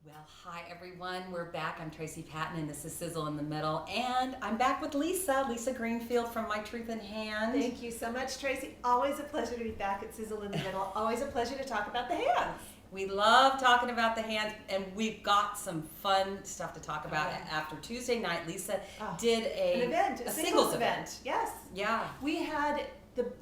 Well, hi everyone. We're back. I'm Tracy Patton and this is Sizzle in the Middle. And I'm back with Lisa Greenfield from My Truth in Hand. Thank you so much, Tracy. Always a pleasure to be back at Sizzle in the Middle. Always a pleasure to talk about the hands. We love talking about the hands, and we've got some fun stuff to talk about. After Tuesday night, Lisa did an event, a singles event. Yes. Yeah. We had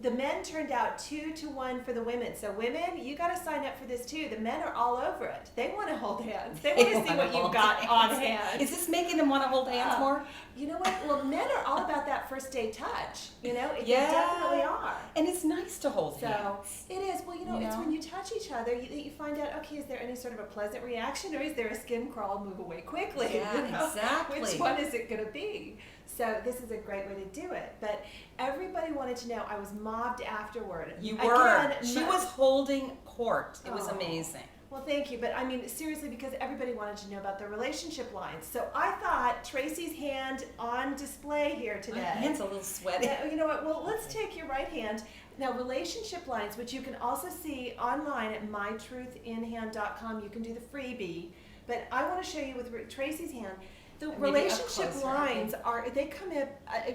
the men turned out 2-1 for the women. So women, you got to sign up for this too. The men are all over it. They want to hold hands. They want to see what you've got on hand. Is this making them want to hold hands more? You know what? Well, men are all about that first day touch. You know, they definitely are. And it's nice to hold hands. So it is. Well, it's when you touch each other that you find out, okay, is there any sort of a pleasant reaction, or is there a skin crawl, move away quickly? Yeah, exactly. Which one is it going to be? So this is a great way to do it. But everybody wanted to know. I was mobbed afterward. You were. She was holding court. It was amazing. Well, thank you. But I mean, seriously, because everybody wanted to know about the relationship lines. So I thought Tracy's hand on display here today. My hand's a little sweaty. You know what? Well, let's take your right hand. Now, relationship lines, which you can also see online at mytruthinhand.com. You can do the freebie. But I want to show you with Tracy's hand. The relationship lines they come in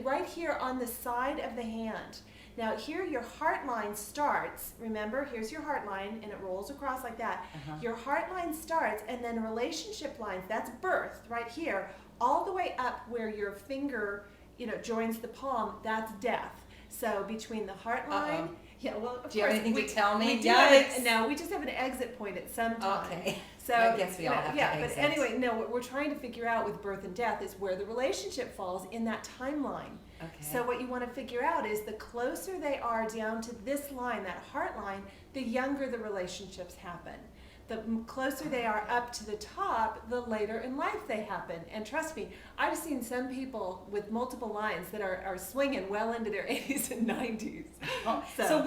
right here on the side of the hand. Now here your heart line starts. Remember, here's your heart line and it rolls across like that. Your heart line starts, and then relationship lines, that's birth right here, all the way up where your finger, joins the palm, that's death. So between the heart line, do you have anything to tell me? No, we just have an exit point at some time. Okay. So I guess we all have to exit. But anyway, no, what we're trying to figure out with birth and death is where the relationship falls in that timeline. Okay. So what you want to figure out is the closer they are down to this line, that heart line, the younger the relationships happen. The closer they are up to the top, the later in life they happen. And trust me, I've seen some people with multiple lines that are swinging well into their 80s and 90s. So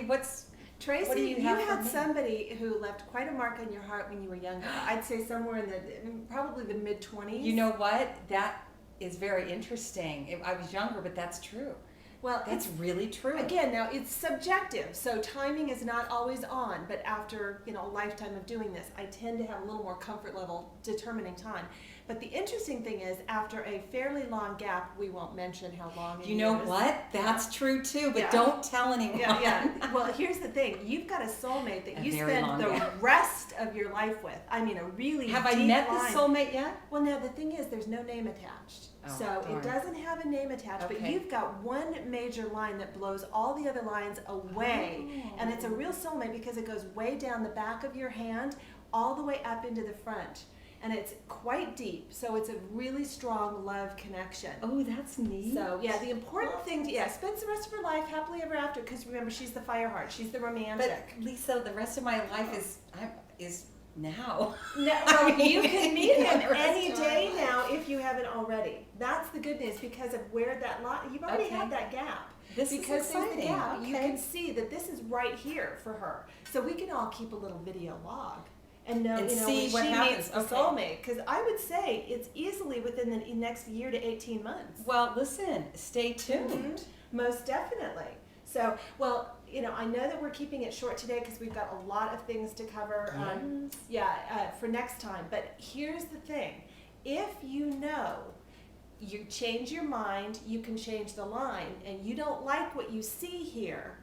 what's... Tracy, what do you had somebody who left quite a mark on your heart when you were younger. I'd say somewhere in probably the mid-20s. You know what? That is very interesting. I was younger, but that's true. Well, that's really true. Again, now it's subjective, so timing is not always on, but after a lifetime of doing this, I tend to have a little more comfort level determining time. But the interesting thing is, after a fairly long gap, we won't mention how long it is. You know what? That's true too, but don't tell anyone. Well, here's the thing. You've got a soulmate that you spend the rest of your life with. I mean, a really Have I met the soulmate yet? Well, now the thing is, there's no name attached. It doesn't have a name attached, but you've got one major line that blows all the other lines away. And it's a real soulmate because it goes way down the back of your hand, all the way up into the front. And it's quite deep, so it's a really strong love connection. Oh, that's neat. So, the important thing, spends the rest of her life happily ever after, because remember, she's the fire heart, she's the romantic. But Lisa, the rest of my life is now. No, you can meet him any day now if you haven't already. That's the good news, because of where that line, you've already had that gap. This is exciting. There's the gap, you can see that this is right here for her. So we can all keep a little video log. And see when what she happens. meets the soulmate, because I would say it's easily within the next year to 18 months. Well, listen, stay tuned. Most definitely. So, I know that we're keeping it short today because we've got a lot of things to cover. For next time. But here's the thing: if you change your mind, you can change the line, and you don't like what you see here,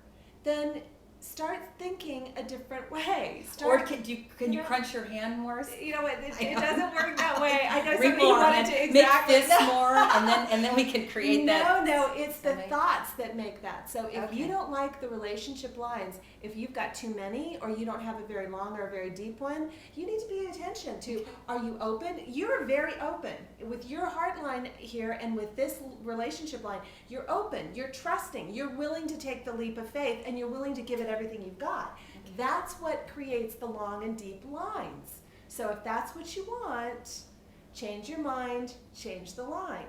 then start thinking a different way. Can you crunch your hand more? You know what? It doesn't work that way. I know somebody wanted to make fists more, and then we can create that. No, it's the thoughts that make that. So if you don't like the relationship lines, if you've got too many, or you don't have a very long or a very deep one, you need to pay attention to: are you open? You're very open with your heart line here, and with this relationship line, you're open. You're trusting. You're willing to take the leap of faith, and you're willing to give it everything you've got. That's what creates the long and deep lines. So if that's what you want, change your mind, change the line.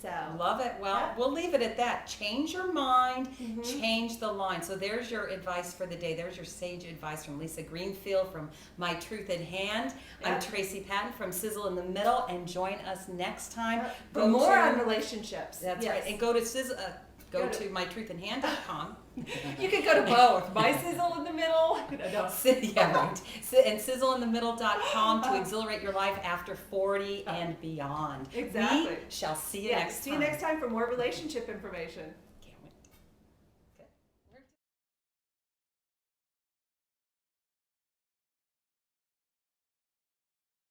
So love it. Well, we'll leave it at that. Change your mind, change the line. So there's your advice for the day. There's your sage advice from Lisa Greenfield from My Truth in Hand. I'm Tracy Patton from Sizzle in the Middle, and join us next time for more on relationships. That's right. And go to go to mytruthinhand.com. You can go to both. My Sizzle in the middle. No. Yeah, right. And sizzleinthemiddle.com to exhilarate your life after 40 and beyond. Exactly. We shall see you Yeah, next time. see you next time for more relationship information.